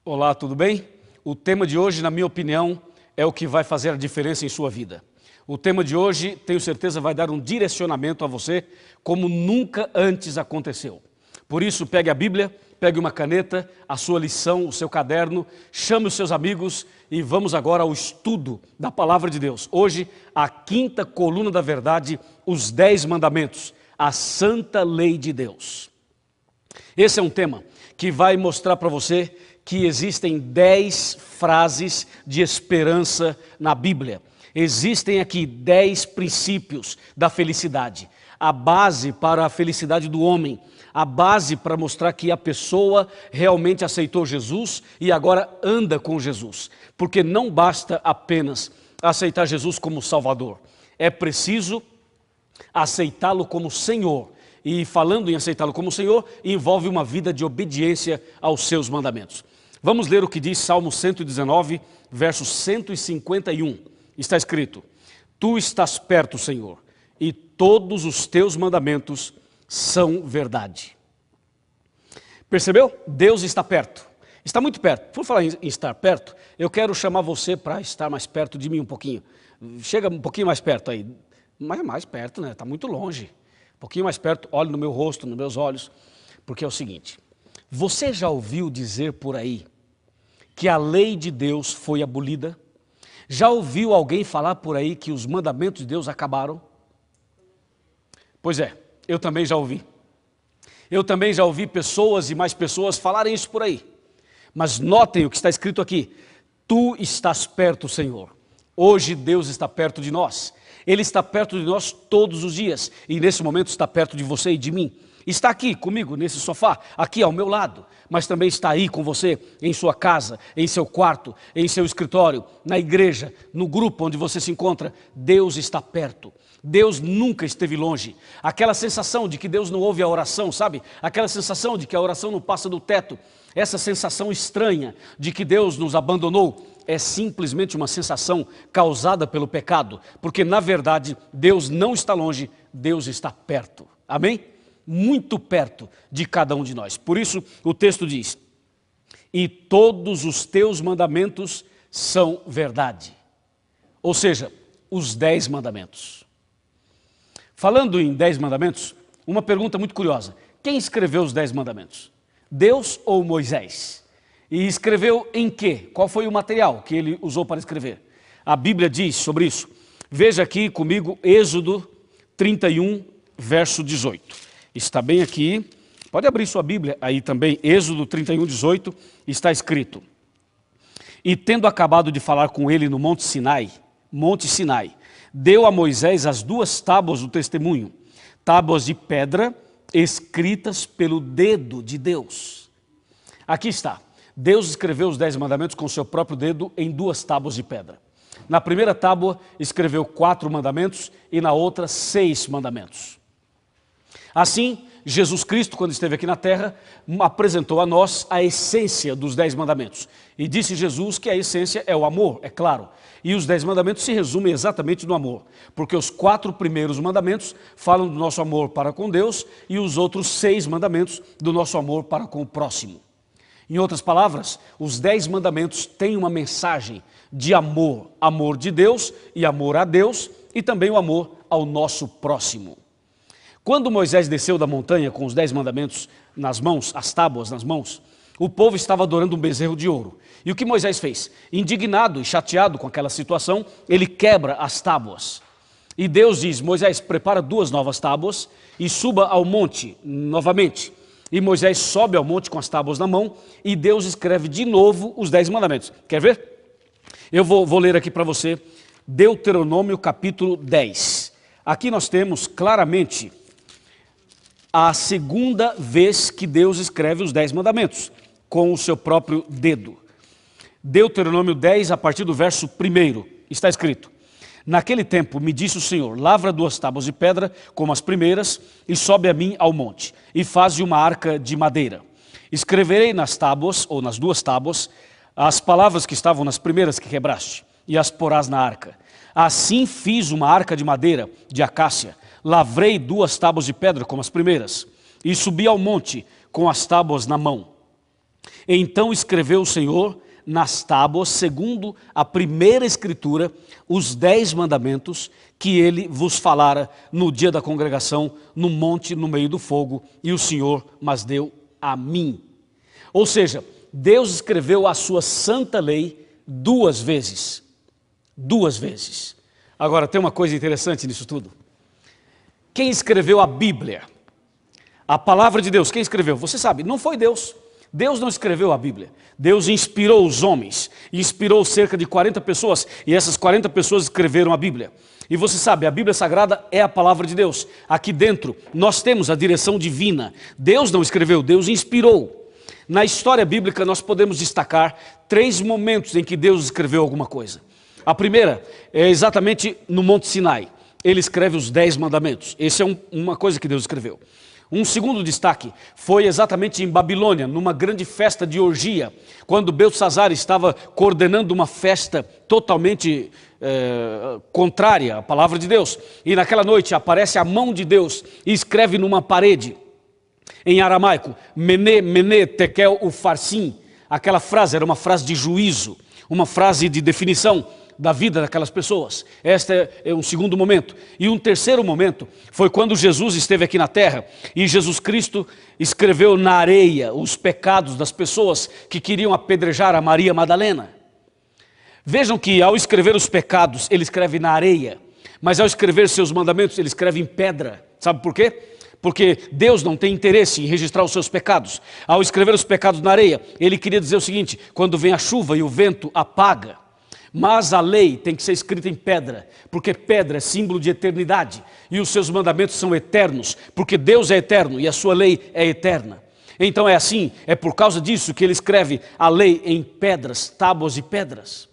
Olá, tudo bem? O tema de hoje, na minha opinião, é o que vai fazer a diferença em sua vida. O tema de hoje, tenho certeza, vai dar um direcionamento a você como nunca antes aconteceu. Por isso, pegue a Bíblia, pegue uma caneta, a sua lição, o seu caderno, chame os seus amigos e vamos agora ao estudo da Palavra de Deus. Hoje, a quinta coluna da verdade, os 10 mandamentos, a santa lei de Deus. Esse é um tema que vai mostrar para você que existem 10 frases de esperança na Bíblia. Existem aqui 10 princípios da felicidade. A base para a felicidade do homem. A base para mostrar que a pessoa realmente aceitou Jesus e agora anda com Jesus. Porque não basta apenas aceitar Jesus como Salvador. É preciso aceitá-lo como Senhor. E falando em aceitá-lo como Senhor, envolve uma vida de obediência aos seus mandamentos. Vamos ler o que diz Salmo 119, verso 151. Está escrito: Tu estás perto, Senhor, e todos os teus mandamentos são verdade. Percebeu? Deus está perto. Está muito perto. Por falar em estar perto, eu quero chamar você para estar mais perto de mim um pouquinho. Chega um pouquinho mais perto aí. Mais perto, né? Está muito longe. Um pouquinho mais perto, olhe no meu rosto, nos meus olhos. Porque é o seguinte, você já ouviu dizer por aí que a lei de Deus foi abolida? Já ouviu alguém falar por aí que os mandamentos de Deus acabaram? Pois é, eu também já ouvi. Eu também já ouvi pessoas e mais pessoas falarem isso por aí. Mas notem o que está escrito aqui. Tu estás perto, Senhor. Hoje Deus está perto de nós. Ele está perto de nós todos os dias. E nesse momento está perto de você e de mim. Está aqui comigo, nesse sofá, aqui ao meu lado, mas também está aí com você, em sua casa, em seu quarto, em seu escritório, na igreja, no grupo onde você se encontra. Deus está perto. Deus nunca esteve longe. Aquela sensação de que Deus não ouve a oração, sabe? Aquela sensação de que a oração não passa do teto. Essa sensação estranha de que Deus nos abandonou é simplesmente uma sensação causada pelo pecado, porque na verdade Deus não está longe, Deus está perto. Amém? Muito perto de cada um de nós. Por isso o texto diz: e todos os teus mandamentos são verdade. Ou seja, os 10 mandamentos. Falando em 10 mandamentos, uma pergunta muito curiosa. Quem escreveu os 10 mandamentos? Deus ou Moisés? E escreveu em quê? Qual foi o material que ele usou para escrever? A Bíblia diz sobre isso. Veja aqui comigo Êxodo 31, verso 18. Está bem aqui, pode abrir sua Bíblia aí também, Êxodo 31, 18, está escrito: e tendo acabado de falar com ele no Monte Sinai, deu a Moisés as 2 tábuas do testemunho, tábuas de pedra escritas pelo dedo de Deus. Aqui está, Deus escreveu os 10 mandamentos com seu próprio dedo em 2 tábuas de pedra. Na primeira tábua escreveu 4 mandamentos e na outra 6 mandamentos. Assim, Jesus Cristo, quando esteve aqui na terra, apresentou a nós a essência dos 10 mandamentos. E disse Jesus que a essência é o amor, é claro. E os 10 mandamentos se resumem exatamente no amor. Porque os 4 primeiros mandamentos falam do nosso amor para com Deus e os outros 6 mandamentos do nosso amor para com o próximo. Em outras palavras, os 10 mandamentos têm uma mensagem de amor. Amor de Deus e amor a Deus e também o amor ao nosso próximo. Quando Moisés desceu da montanha com os 10 mandamentos nas mãos, as tábuas nas mãos, o povo estava adorando um bezerro de ouro. E o que Moisés fez? Indignado e chateado com aquela situação, ele quebra as tábuas. E Deus diz: Moisés, prepara 2 novas tábuas e suba ao monte novamente. E Moisés sobe ao monte com as tábuas na mão e Deus escreve de novo os 10 mandamentos. Quer ver? Eu vou ler aqui para você Deuteronômio capítulo 10. Aqui nós temos claramente a segunda vez que Deus escreve os 10 mandamentos, com o seu próprio dedo. Deuteronômio 10, a partir do verso 1, está escrito: naquele tempo me disse o Senhor, lavra 2 tábuas de pedra, como as primeiras, e sobe a mim ao monte, e faze uma arca de madeira. Escreverei nas tábuas, ou nas 2 tábuas, as palavras que estavam nas primeiras que quebraste, e as porás na arca. Assim fiz uma arca de madeira, de acácia, lavrei 2 tábuas de pedra como as primeiras, e subi ao monte com as tábuas na mão. Então escreveu o Senhor nas tábuas, segundo a primeira escritura, os 10 mandamentos que ele vos falara no dia da congregação, no monte, no meio do fogo, e o Senhor mas deu a mim. Ou seja, Deus escreveu a sua santa lei 2 vezes. 2 vezes. Agora, tem uma coisa interessante nisso tudo. Quem escreveu a Bíblia? A palavra de Deus, quem escreveu? Você sabe, não foi Deus. Deus não escreveu a Bíblia. Deus inspirou os homens. Inspirou cerca de 40 pessoas. E essas 40 pessoas escreveram a Bíblia. E você sabe, a Bíblia Sagrada é a palavra de Deus. Aqui dentro, nós temos a direção divina. Deus não escreveu, Deus inspirou. Na história bíblica, nós podemos destacar 3 momentos em que Deus escreveu alguma coisa. A primeira é exatamente no Monte Sinai. Ele escreve os 10 mandamentos. Essa é uma coisa que Deus escreveu. Um segundo destaque foi exatamente em Babilônia, numa grande festa de orgia, quando Beltesazar estava coordenando uma festa totalmente contrária à palavra de Deus. E naquela noite aparece a mão de Deus e escreve numa parede, em aramaico, Mene, Mene, Tekel, Ufarsim. Aquela frase era uma frase de juízo, uma frase de definição da vida daquelas pessoas. Este é um segundo momento. E um terceiro momento foi quando Jesus esteve aqui na terra e Jesus Cristo escreveu na areia os pecados das pessoas que queriam apedrejar a Maria Madalena. Vejam que ao escrever os pecados, ele escreve na areia, mas ao escrever seus mandamentos, ele escreve em pedra. Sabe por quê? Porque Deus não tem interesse em registrar os seus pecados. Ao escrever os pecados na areia, ele queria dizer o seguinte: quando vem a chuva e o vento apaga, mas a lei tem que ser escrita em pedra, porque pedra é símbolo de eternidade, e os seus mandamentos são eternos, porque Deus é eterno e a sua lei é eterna. Então é assim, é por causa disso que ele escreve a lei em pedras, tábuas e pedras.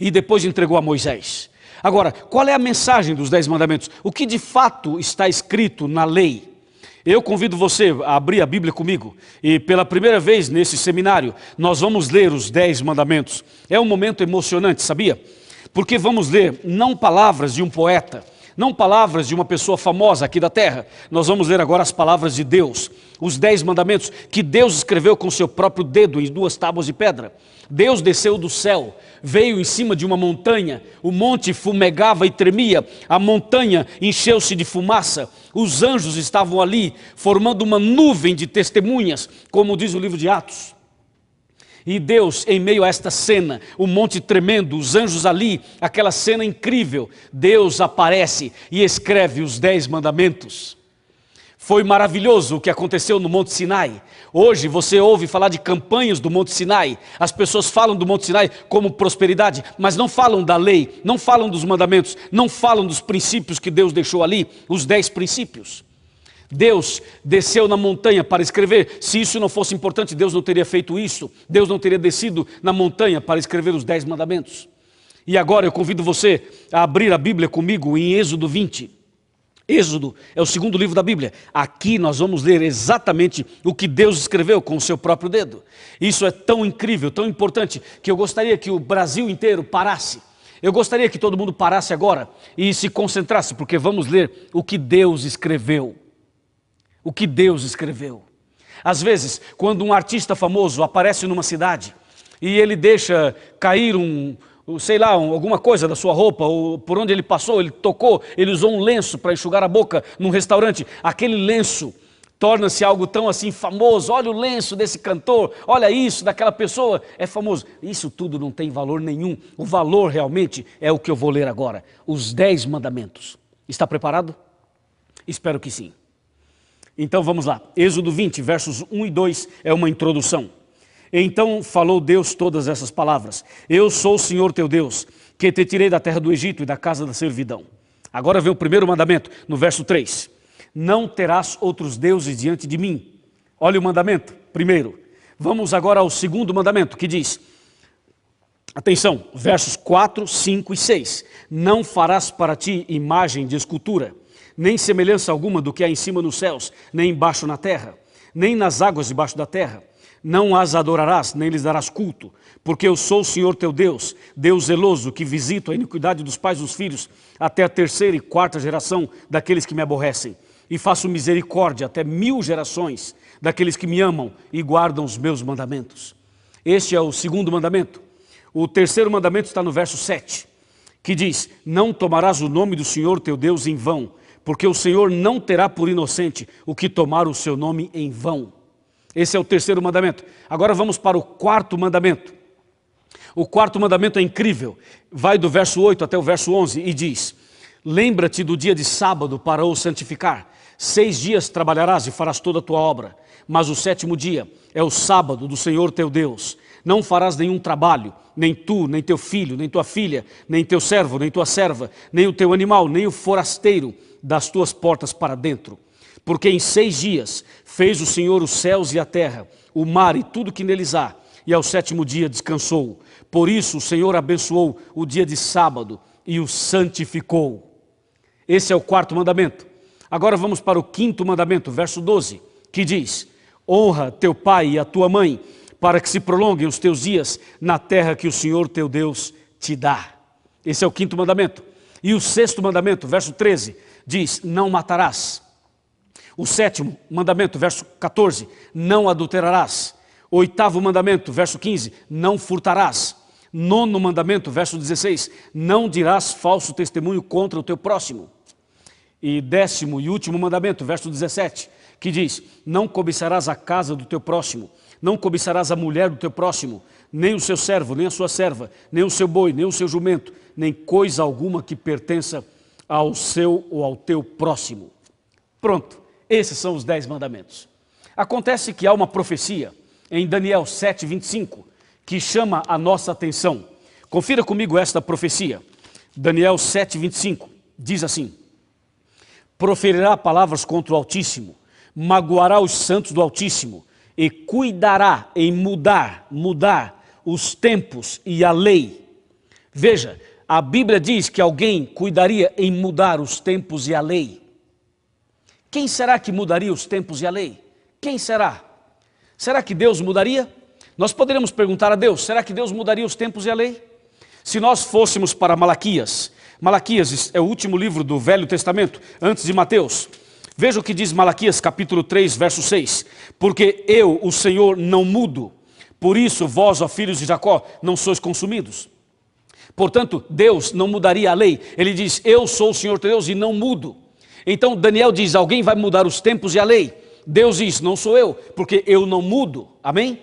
E depois entregou a Moisés. Agora, qual é a mensagem dos 10 mandamentos? O que de fato está escrito na lei? Eu convido você a abrir a Bíblia comigo e pela primeira vez nesse seminário nós vamos ler os 10 mandamentos. É um momento emocionante, sabia? Porque vamos ler não palavras de um poeta, não palavras de uma pessoa famosa aqui da terra. Nós vamos ler agora as palavras de Deus, os 10 mandamentos que Deus escreveu com seu próprio dedo em 2 tábuas de pedra. Deus desceu do céu, veio em cima de uma montanha, o monte fumegava e tremia, a montanha encheu-se de fumaça, os anjos estavam ali, formando uma nuvem de testemunhas, como diz o livro de Atos. E Deus, em meio a esta cena, o monte tremendo, os anjos ali, aquela cena incrível, Deus aparece e escreve os 10 mandamentos. Foi maravilhoso o que aconteceu no Monte Sinai. Hoje você ouve falar de campanhas do Monte Sinai. As pessoas falam do Monte Sinai como prosperidade, mas não falam da lei, não falam dos mandamentos, não falam dos princípios que Deus deixou ali, os 10 princípios. Deus desceu na montanha para escrever. Se isso não fosse importante, Deus não teria feito isso. Deus não teria descido na montanha para escrever os 10 mandamentos. E agora eu convido você a abrir a Bíblia comigo em Êxodo 20. Êxodo é o segundo livro da Bíblia. Aqui nós vamos ler exatamente o que Deus escreveu com o seu próprio dedo. Isso é tão incrível, tão importante, que eu gostaria que o Brasil inteiro parasse. Eu gostaria que todo mundo parasse agora e se concentrasse, porque vamos ler o que Deus escreveu. O que Deus escreveu. Às vezes, quando um artista famoso aparece numa cidade e ele deixa cair alguma coisa da sua roupa, ou por onde ele passou, ele tocou, ele usou um lenço para enxugar a boca num restaurante, aquele lenço torna-se algo tão assim famoso. Olha o lenço desse cantor, olha isso, daquela pessoa, é famoso. Isso tudo não tem valor nenhum. O valor realmente é o que eu vou ler agora, os 10 mandamentos. Está preparado? Espero que sim. Então vamos lá, Êxodo 20, versos 1 e 2 é uma introdução. Então falou Deus todas essas palavras: eu sou o Senhor teu Deus, que te tirei da terra do Egito e da casa da servidão. Agora vem o primeiro mandamento, no verso 3. Não terás outros deuses diante de mim. Olha o mandamento, primeiro. Vamos agora ao segundo mandamento, que diz, atenção, versos 4, 5 e 6. Não farás para ti imagem de escultura, nem semelhança alguma do que há em cima nos céus, nem embaixo na terra, nem nas águas debaixo da terra. Não as adorarás, nem lhes darás culto, porque eu sou o Senhor teu Deus, Deus zeloso, que visito a iniquidade dos pais dos filhos, até a 3ª e 4ª geração daqueles que me aborrecem, e faço misericórdia até 1000 gerações daqueles que me amam e guardam os meus mandamentos. Este é o segundo mandamento. O terceiro mandamento está no verso 7, que diz: não tomarás o nome do Senhor teu Deus em vão, porque o Senhor não terá por inocente o que tomar o seu nome em vão. Esse é o terceiro mandamento. Agora vamos para o quarto mandamento. O quarto mandamento é incrível. Vai do verso 8 até o verso 11 e diz: lembra-te do dia de sábado para o santificar. 6 dias trabalharás e farás toda a tua obra, mas o 7º dia é o sábado do Senhor teu Deus. Não farás nenhum trabalho, nem tu, nem teu filho, nem tua filha, nem teu servo, nem tua serva, nem o teu animal, nem o forasteiro das tuas portas para dentro. Porque em 6 dias fez o Senhor os céus e a terra, o mar e tudo que neles há, e ao 7º dia descansou. Por isso o Senhor abençoou o dia de sábado e o santificou. Esse é o quarto mandamento. Agora vamos para o quinto mandamento, verso 12, que diz: honra teu pai e a tua mãe, para que se prolonguem os teus dias na terra que o Senhor teu Deus te dá. Esse é o quinto mandamento. E o sexto mandamento, verso 13, diz: não matarás. O 7º mandamento, verso 14, não adulterarás. O 8º mandamento, verso 15, não furtarás. 9º mandamento, verso 16, não dirás falso testemunho contra o teu próximo. E 10º e último mandamento, verso 17, que diz: não cobiçarás a casa do teu próximo, não cobiçarás a mulher do teu próximo, nem o seu servo, nem a sua serva, nem o seu boi, nem o seu jumento, nem coisa alguma que pertença ao seu ou ao teu próximo. Pronto, esses são os 10 mandamentos. Acontece que há uma profecia em Daniel 7:25 que chama a nossa atenção. Confira comigo esta profecia. Daniel 7:25 diz assim: proferirá palavras contra o Altíssimo, magoará os santos do Altíssimo e cuidará em mudar os tempos e a lei. Veja, a Bíblia diz que alguém cuidaria em mudar os tempos e a lei. Quem será que mudaria os tempos e a lei? Quem será? Será que Deus mudaria? Nós poderíamos perguntar a Deus: será que Deus mudaria os tempos e a lei? Se nós fôssemos para Malaquias é o último livro do Velho Testamento, antes de Mateus. Veja o que diz Malaquias capítulo 3, verso 6. Porque eu, o Senhor, não mudo, por isso vós, ó filhos de Jacó, não sois consumidos. Portanto, Deus não mudaria a lei. Ele diz: eu sou o Senhor teu Deus e não mudo. Então Daniel diz: alguém vai mudar os tempos e a lei. Deus diz: não sou eu, porque eu não mudo. Amém?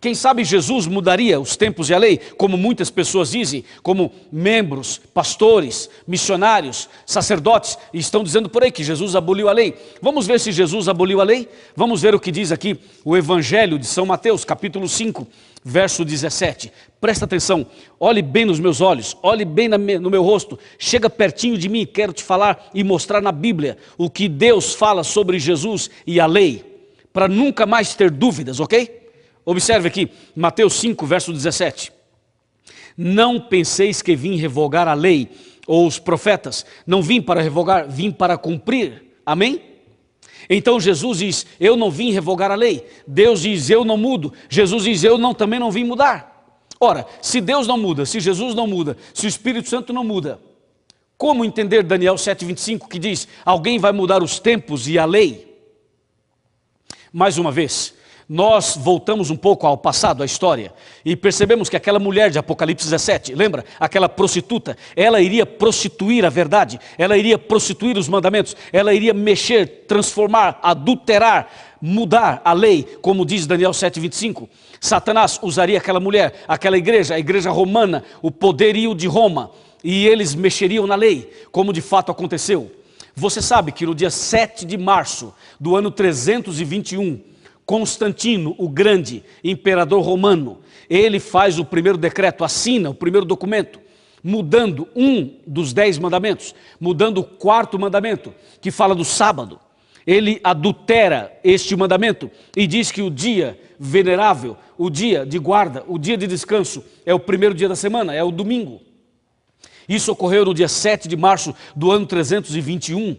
Quem sabe Jesus mudaria os tempos e a lei, como muitas pessoas dizem, como membros, pastores, missionários, sacerdotes, e estão dizendo por aí que Jesus aboliu a lei. Vamos ver se Jesus aboliu a lei? Vamos ver o que diz aqui o Evangelho de São Mateus, capítulo 5, verso 17. Presta atenção, olhe bem nos meus olhos, olhe bem no meu rosto, chega pertinho de mim, quero te falar e mostrar na Bíblia o que Deus fala sobre Jesus e a lei, para nunca mais ter dúvidas, ok? Observe aqui, Mateus 5, verso 17. Não penseis que vim revogar a lei ou os profetas. Não vim para revogar, vim para cumprir. Amém? Então Jesus diz: eu não vim revogar a lei. Deus diz: eu não mudo. Jesus diz: eu também não vim mudar. Ora, se Deus não muda, se Jesus não muda, se o Espírito Santo não muda, como entender Daniel 7:25 que diz: alguém vai mudar os tempos e a lei? Mais uma vez, nós voltamos um pouco ao passado, à história, e percebemos que aquela mulher de Apocalipse 17, lembra? Aquela prostituta, ela iria prostituir a verdade, ela iria prostituir os mandamentos, ela iria mexer, transformar, adulterar, mudar a lei, como diz Daniel 7:25. Satanás usaria aquela mulher, aquela igreja, a igreja romana, o poderio de Roma, e eles mexeriam na lei, como de fato aconteceu. Você sabe que no dia 7 de março do ano 321, Constantino, o grande imperador romano, ele faz o primeiro decreto, assina o primeiro documento, mudando um dos 10 mandamentos, mudando o 4º mandamento, que fala do sábado. Ele adultera este mandamento e diz que o dia venerável, o dia de guarda, o dia de descanso, é o primeiro dia da semana, é o domingo. Isso ocorreu no dia 7 de março do ano 321.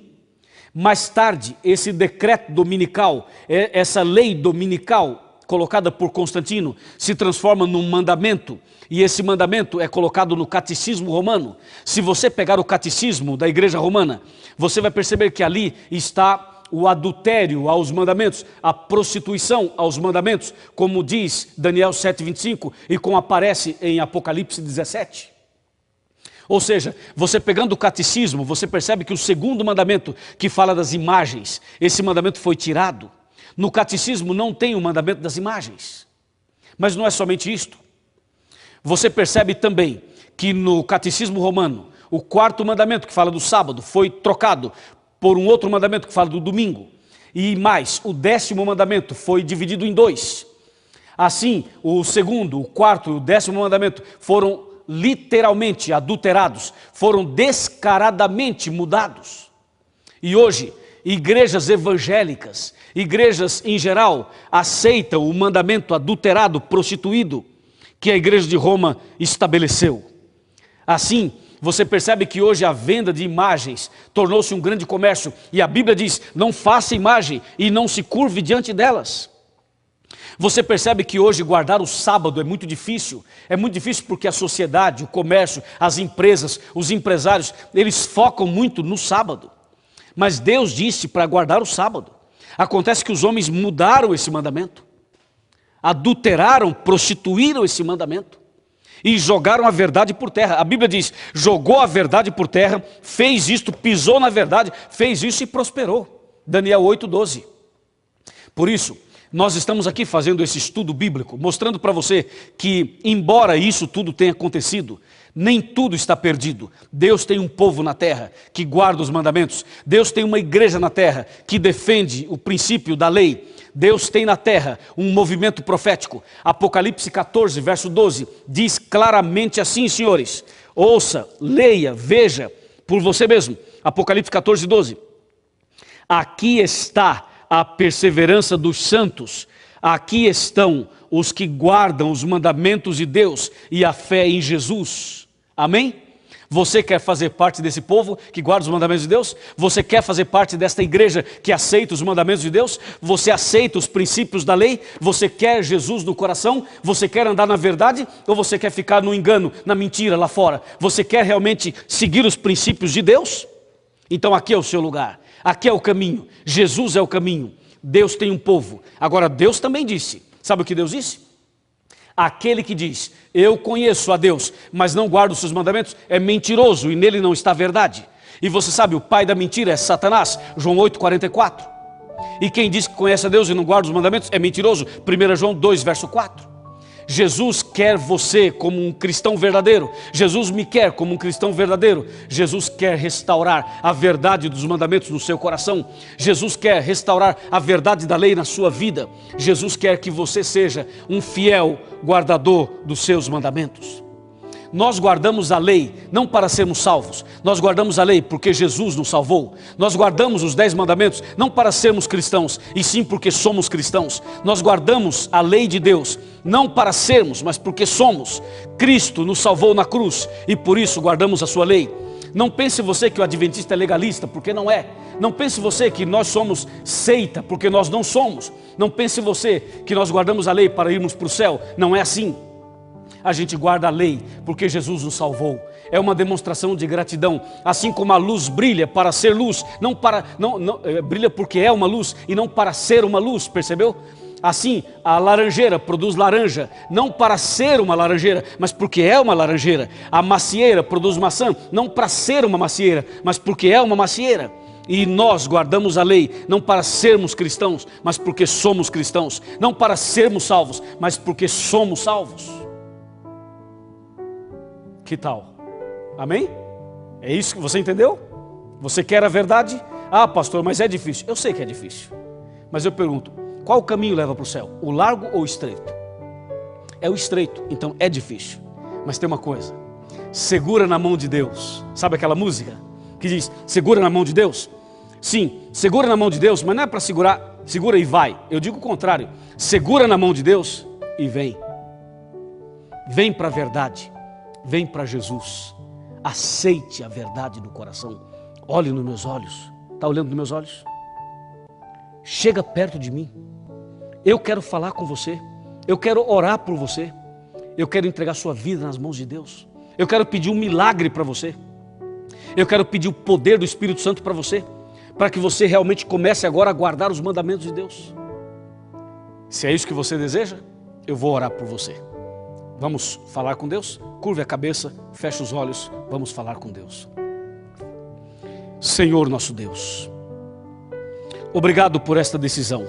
Mais tarde, esse decreto dominical, essa lei dominical colocada por Constantino, se transforma num mandamento, e esse mandamento é colocado no catecismo romano. Se você pegar o catecismo da igreja romana, você vai perceber que ali está o adultério aos mandamentos, a prostituição aos mandamentos, como diz Daniel 7:25 e como aparece em Apocalipse 17. Ou seja, você pegando o catecismo, você percebe que o segundo mandamento que fala das imagens, esse mandamento foi tirado. No catecismo não tem o mandamento das imagens. Mas não é somente isto. Você percebe também que no catecismo romano, o quarto mandamento que fala do sábado foi trocado por um outro mandamento que fala do domingo. E mais, o 10º mandamento foi dividido em 2. Assim, o segundo, o quarto e o 10º mandamento foram literalmente adulterados, foram descaradamente mudados. E hoje, igrejas evangélicas, igrejas em geral, aceitam o mandamento adulterado, prostituído, que a igreja de Roma estabeleceu. Assim, você percebe que hoje a venda de imagens tornou-se um grande comércio, e a Bíblia diz, não faça imagem e não se curve diante delas. Você percebe que hoje guardar o sábado é muito difícil porque a sociedade, o comércio, as empresas, os empresários, eles focam muito no sábado. Mas Deus disse para guardar o sábado. Acontece que os homens mudaram esse mandamento, adulteraram, prostituíram esse mandamento e jogaram a verdade por terra. A Bíblia diz, jogou a verdade por terra, fez isto, pisou na verdade, fez isso e prosperou. Daniel 8:12. Por isso, nós estamos aqui fazendo esse estudo bíblico, mostrando para você que, embora isso tudo tenha acontecido, nem tudo está perdido. Deus tem um povo na terra que guarda os mandamentos. Deus tem uma igreja na terra que defende o princípio da lei. Deus tem na terra um movimento profético. Apocalipse 14, verso 12, diz claramente assim, senhores. Ouça, leia, veja por você mesmo. Apocalipse 14, 12. Aqui está a perseverança dos santos, aqui estão os que guardam os mandamentos de Deus e a fé em Jesus. Amém? Você quer fazer parte desse povo que guarda os mandamentos de Deus? Você quer fazer parte desta igreja que aceita os mandamentos de Deus? Você aceita os princípios da lei? Você quer Jesus no coração? Você quer andar na verdade? Ou você quer ficar no engano, na mentira lá fora? Você quer realmente seguir os princípios de Deus? Então aqui é o seu lugar. Aqui é o caminho, Jesus é o caminho, Deus tem um povo. Agora Deus também disse, sabe o que Deus disse? Aquele que diz, eu conheço a Deus, mas não guardo os seus mandamentos, é mentiroso e nele não está a verdade. E você sabe, o pai da mentira é Satanás, João 8:44. E quem diz que conhece a Deus e não guarda os mandamentos é mentiroso, 1 João 2, verso 4. Jesus quer você como um cristão verdadeiro. Jesus me quer como um cristão verdadeiro. Jesus quer restaurar a verdade dos mandamentos no seu coração. Jesus quer restaurar a verdade da lei na sua vida. Jesus quer que você seja um fiel guardador dos seus mandamentos. Nós guardamos a lei não para sermos salvos, nós guardamos a lei porque Jesus nos salvou. Nós guardamos os 10 mandamentos não para sermos cristãos, e sim porque somos cristãos. Nós guardamos a lei de Deus não para sermos, mas porque somos. Cristo nos salvou na cruz e por isso guardamos a sua lei. Não pense você que o adventista é legalista, porque não é. Não pense você que nós somos seita, porque nós não somos. Não pense você que nós guardamos a lei para irmos para o céu, não é assim. A gente guarda a lei porque Jesus nos salvou. É uma demonstração de gratidão. Assim como a luz brilha para ser luz, brilha porque é uma luz e não para ser uma luz, percebeu? Assim, a laranjeira produz laranja, não para ser uma laranjeira, mas porque é uma laranjeira. A macieira produz maçã, não para ser uma macieira, mas porque é uma macieira. E nós guardamos a lei, não para sermos cristãos, mas porque somos cristãos. Não para sermos salvos, mas porque somos salvos. Que tal? Amém? É isso que você entendeu? Você quer a verdade? Ah, pastor, mas é difícil. Eu sei que é difícil. Mas eu pergunto, qual caminho leva para o céu? O largo ou o estreito? É o estreito, então é difícil. Mas tem uma coisa, segura na mão de Deus. Sabe aquela música que diz, segura na mão de Deus? Sim, segura na mão de Deus, mas não é para segurar, segura e vai. Eu digo o contrário, segura na mão de Deus e vem. Vem para a verdade. Vem para Jesus, aceite a verdade do coração, olhe nos meus olhos, está olhando nos meus olhos? Chega perto de mim, eu quero falar com você, eu quero orar por você, eu quero entregar sua vida nas mãos de Deus, eu quero pedir um milagre para você, eu quero pedir o poder do Espírito Santo para você, para que você realmente comece agora a guardar os mandamentos de Deus. Se é isso que você deseja, eu vou orar por você. Vamos falar com Deus? Curve a cabeça, feche os olhos, vamos falar com Deus. Senhor nosso Deus, obrigado por esta decisão.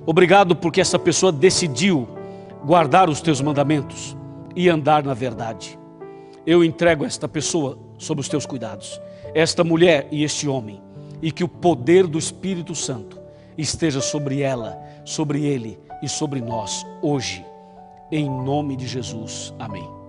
Obrigado porque essa pessoa decidiu guardar os teus mandamentos e andar na verdade. Eu entrego esta pessoa sob os teus cuidados, esta mulher e este homem, e que o poder do Espírito Santo esteja sobre ela, sobre ele e sobre nós hoje, em nome de Jesus. Amém.